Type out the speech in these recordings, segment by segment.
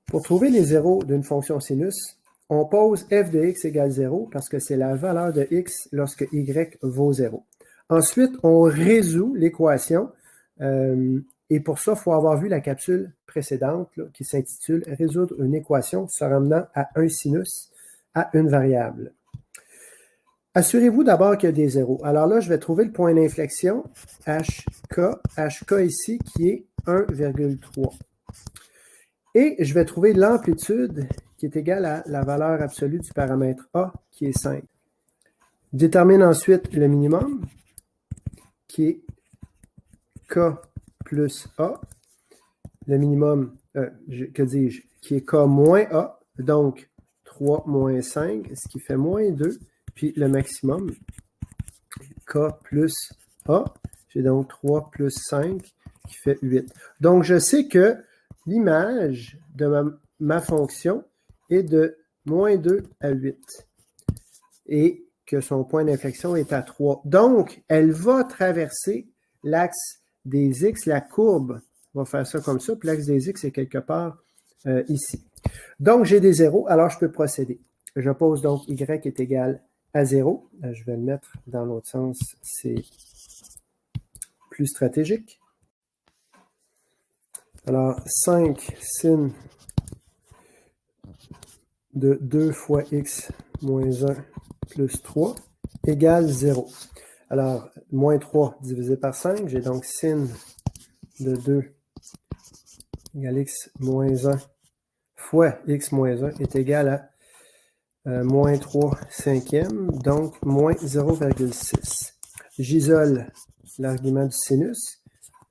Pour trouver les zéros d'une fonction sinus, on pose f de x égale 0 parce que c'est la valeur de x lorsque y vaut 0. Ensuite, on résout l'équation et pour ça, il faut avoir vu la capsule précédente là, qui s'intitule « Résoudre une équation se ramenant à un sinus à une variable ». Assurez-vous d'abord qu'il y a des zéros. Alors là, je vais trouver le point d'inflexion, HK ici, qui est 1,3. Et je vais trouver l'amplitude qui est égale à la valeur absolue du paramètre A, qui est 5. Je détermine ensuite le minimum, qui est K plus A. Le minimum, que dis-je, qui est K moins A, donc 3 moins 5, ce qui fait moins 2. Puis le maximum, K plus A, j'ai donc 3 plus 5, qui fait 8. Donc, je sais que l'image de ma fonction est de moins 2 à 8 et que son point d'inflexion est à 3. Donc, elle va traverser l'axe des x, la courbe va faire ça comme ça, puis l'axe des x est quelque part ici. Donc, j'ai des zéros, alors je peux procéder. Je pose donc y est égal à 0. Je vais le mettre dans l'autre sens, c'est plus stratégique. Alors, 5 sin de 2 fois x moins 1 plus 3 égale 0. Alors, moins 3 divisé par 5, j'ai donc sin de 2 égale x moins 1 fois x moins 1 est égal à moins 3 cinquièmes, donc moins 0,6. J'isole l'argument du sinus.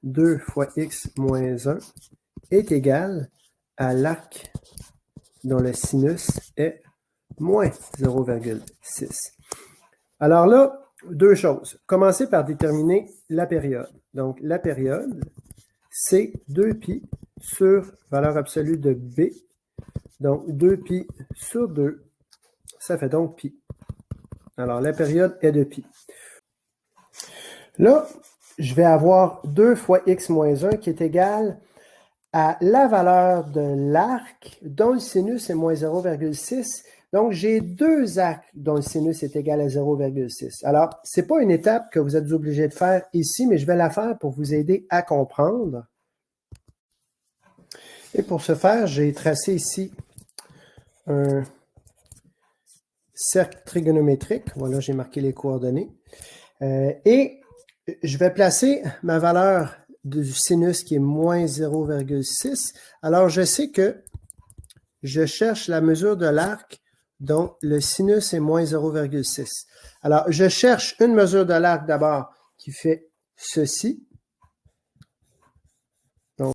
2 fois x moins 1 est égal à l'arc dont le sinus est moins 0,6. Alors là, deux choses. Commencez par déterminer la période. Donc, la période, c'est 2π sur valeur absolue de b. Donc, 2π sur 2, ça fait donc π. Alors, la période est de π. Là, je vais avoir 2 fois x moins 1 qui est égal à la valeur de l'arc dont le sinus est moins 0,6. Donc, j'ai deux arcs dont le sinus est égal à 0,6. Alors, ce n'est pas une étape que vous êtes obligé de faire ici, mais je vais la faire pour vous aider à comprendre. Et pour ce faire, j'ai tracé ici un cercle trigonométrique. Voilà, j'ai marqué les coordonnées. Et je vais placer ma valeur du sinus qui est moins 0,6. Alors, je sais que je cherche la mesure de l'arc dont le sinus est moins 0,6. Alors, je cherche une mesure de l'arc d'abord qui fait ceci. Donc,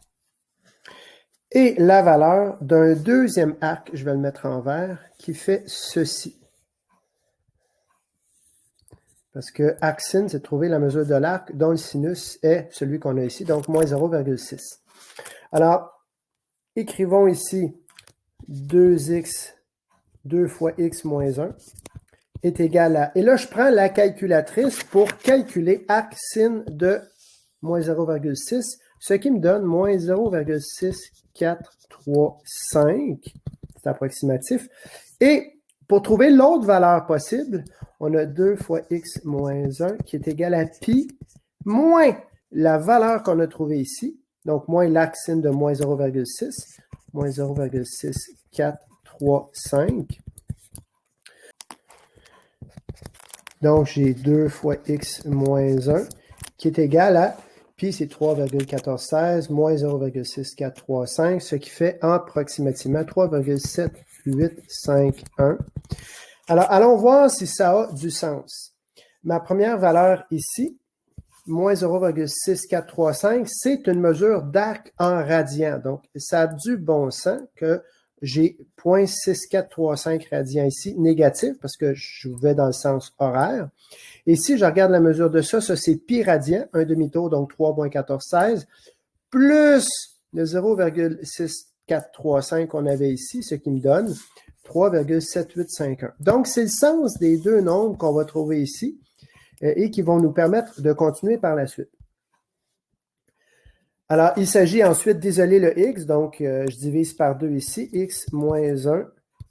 et la valeur d'un deuxième arc, je vais le mettre en vert, qui fait ceci. Parce que arc sin, c'est trouver la mesure de l'arc dont le sinus est celui qu'on a ici, donc moins 0,6. Alors, écrivons ici 2x, 2 fois x moins 1 est égal à... Et là, je prends la calculatrice pour calculer arc sin de moins 0,6, ce qui me donne moins 0,6435. C'est approximatif. Et pour trouver l'autre valeur possible, on a 2 fois x moins 1 qui est égal à pi moins la valeur qu'on a trouvée ici, donc moins l'arc sin de moins 0,6, moins 0,6435. Donc, j'ai 2 fois x moins 1 qui est égal à pi, c'est 3,1416 moins 0,6435, ce qui fait approximativement 3,7851. Alors, allons voir si ça a du sens. Ma première valeur ici, moins 0,6435, c'est une mesure d'arc en radians. Donc, ça a du bon sens que j'ai 0,6435 radians ici, négatif, parce que je vais dans le sens horaire. Et si je regarde la mesure de ça, ça c'est pi radian, un demi-tour, donc 3,1416, plus le 0,6435 qu'on avait ici, ce qui me donne 3,7851. Donc, c'est le sens des deux nombres qu'on va trouver ici et qui vont nous permettre de continuer par la suite. Alors, il s'agit ensuite d'isoler le x, donc je divise par 2 ici. X moins 1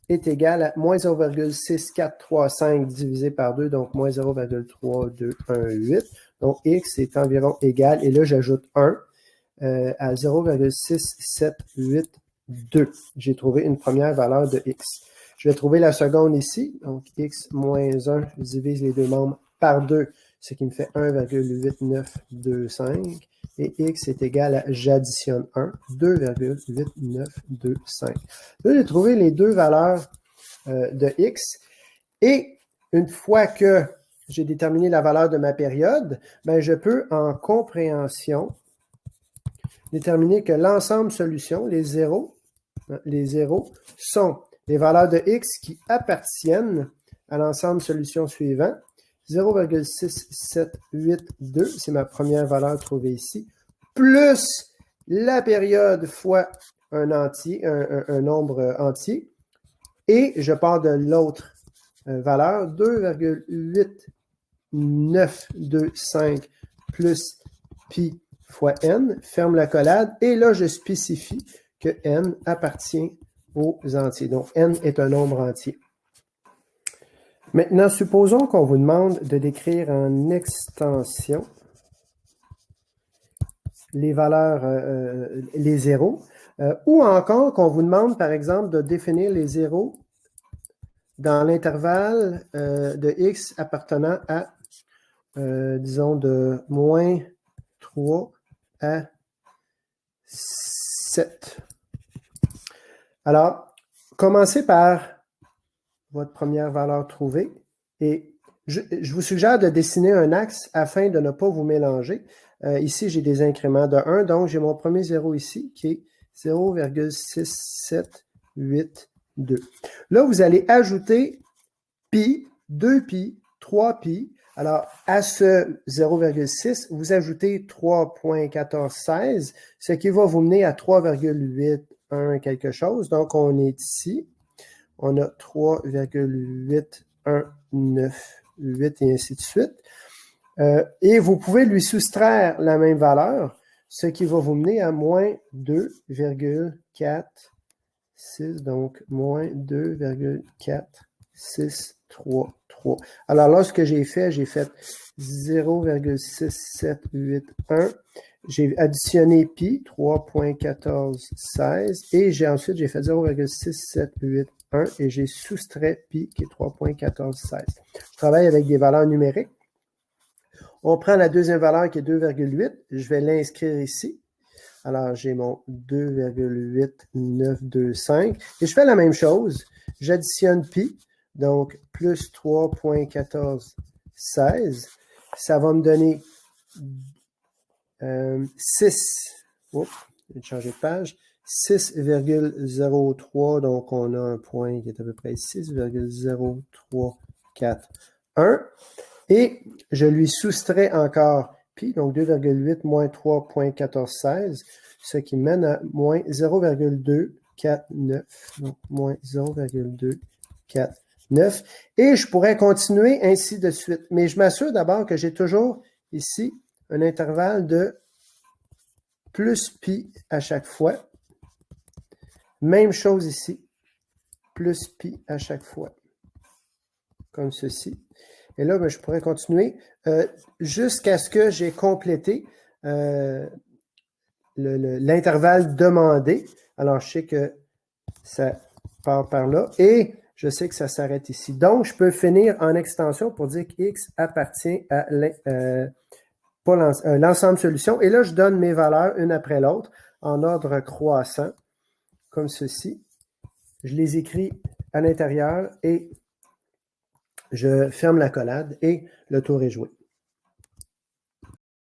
est égal à moins 0,6435 divisé par 2, donc moins 0,3218. Donc, x est environ égal, et là, j'ajoute 1 à 0,6782. J'ai trouvé une première valeur de x. Je vais trouver la seconde ici, donc x moins 1, je divise les deux membres par 2, ce qui me fait 1,8925. Et x est égal à, j'additionne 1, 2,8925. Là, j'ai trouvé les deux valeurs de x. Et une fois que j'ai déterminé la valeur de ma période, ben, je peux, en compréhension, déterminer que l'ensemble solution, les zéros, sont les valeurs de x qui appartiennent à l'ensemble solution suivant. 0,6782, c'est ma première valeur trouvée ici, plus la période fois un nombre entier, et je pars de l'autre valeur, 2,8925 plus pi fois n, ferme la collade, et là, je spécifie que n appartient aux entiers. Donc, n est un nombre entier. Maintenant, supposons qu'on vous demande de décrire en extension les valeurs, les zéros, ou encore qu'on vous demande, par exemple, de définir les zéros dans l'intervalle de x appartenant à, disons, de moins 3 à 7. Alors, commencez par votre première valeur trouvée et je vous suggère de dessiner un axe afin de ne pas vous mélanger. Ici, j'ai des incréments de 1, donc j'ai mon premier zéro ici qui est 0,6782. Là, vous allez ajouter pi, 2pi, 3pi. Alors, à ce 0,6, vous ajoutez 3,1416, ce qui va vous mener à 3,81 quelque chose. Donc, on est ici. On a 3,8198 et ainsi de suite. Et vous pouvez lui soustraire la même valeur, ce qui va vous mener à moins 2,46, donc moins 2,4633. Alors là, ce que j'ai fait 0,6781. J'ai additionné pi, 3,1416, et ensuite j'ai fait 0,6781 et j'ai soustrait pi qui est 3,1416. Je travaille avec des valeurs numériques. On prend la deuxième valeur qui est 2,8. Je vais l'inscrire ici. Alors, j'ai mon 2,8925. Et je fais la même chose. J'additionne pi, donc plus 3,1416. Ça va me donner 6. Oups, je vais changer de page. 6,03, donc on a un point qui est à peu près 6,0341. Et je lui soustrais encore pi, donc 2,8 moins 3,1416, ce qui mène à moins 0,249, donc moins 0,249. Et je pourrais continuer ainsi de suite. Mais je m'assure d'abord que j'ai toujours ici un intervalle de plus pi à chaque fois. Même chose ici, plus pi à chaque fois, comme ceci. Et là, ben, je pourrais continuer jusqu'à ce que j'ai complété l'intervalle demandé. Alors, je sais que ça part par là et je sais que ça s'arrête ici. Donc, je peux finir en extension pour dire que x appartient à l'ensemble solution. Et là, je donne mes valeurs une après l'autre en ordre croissant, comme ceci. Je les écris à l'intérieur et je ferme la collade et le tour est joué.